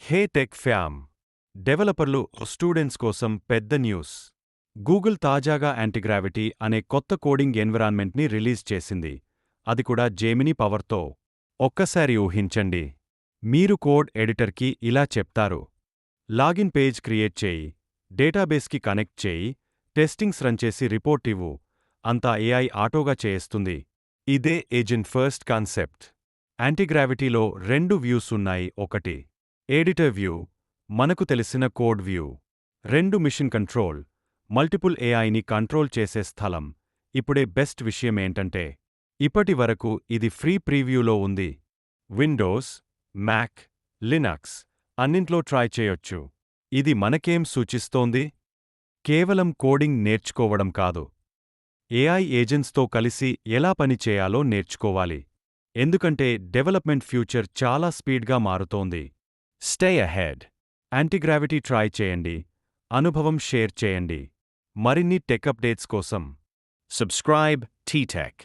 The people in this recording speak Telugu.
హే టెక్ ఫ్యామ్ డెవలపర్లు స్టూడెంట్స్ కోసం పెద్ద న్యూస్. గూగుల్ తాజాగా యాంటీగ్రావిటీ అనే కొత్త కోడింగ్ ఎన్విరాన్మెంట్ని రిలీజ్ చేసింది. అది కూడా జెమినీ పవర్తో. ఒక్కసారి ఊహించండి, మీరు కోడ్ ఎడిటర్కి ఇలా చెప్తారు: లాగిన్ పేజ్ క్రియేట్ చేయి, డేటాబేస్కి కనెక్ట్ చేయి, టెస్టింగ్స్ రన్ చేసి రిపోర్ట్ ఇవ్వు. అంతా ఏఐ ఆటోగా చేస్తుంది. ఇదే ఏజెంట్ ఫస్ట్ కాన్సెప్ట్. యాంటీగ్రావిటీలో రెండు వ్యూస్ ఉన్నాయి. ఒకటి ఎడిటర్ వ్యూ, మనకు తెలిసిన కోడ్ వ్యూ. రెండు మిషన్ కంట్రోల్, మల్టిపుల్ ఏఐని కంట్రోల్ చేసే స్థలం. ఇప్పుడే బెస్ట్ విషయమేంటంటే, ఇప్పటి వరకు ఇది ఫ్రీ ప్రీవ్యూలో ఉంది. విండోస్, మ్యాక్, లినక్స్ అన్నింట్లో ట్రై చేయొచ్చు. ఇది మనకేం సూచిస్తోంది? కేవలం కోడింగ్ నేర్చుకోవడం కాదు, ఏఐ ఏజెంట్స్తో కలిసి ఎలా పని చేయాలో నేర్చుకోవాలి. ఎందుకంటే డెవలప్మెంట్ ఫ్యూచర్ చాలా స్పీడ్గా మారుతోంది. Stay ahead. యాంటీగ్రావిటీ ట్రై చేయండి, అనుభవం షేర్ చేయండి. మరిన్ని టెక్ అప్డేట్స్ కోసం సబ్స్క్రైబ్ టీటెక్.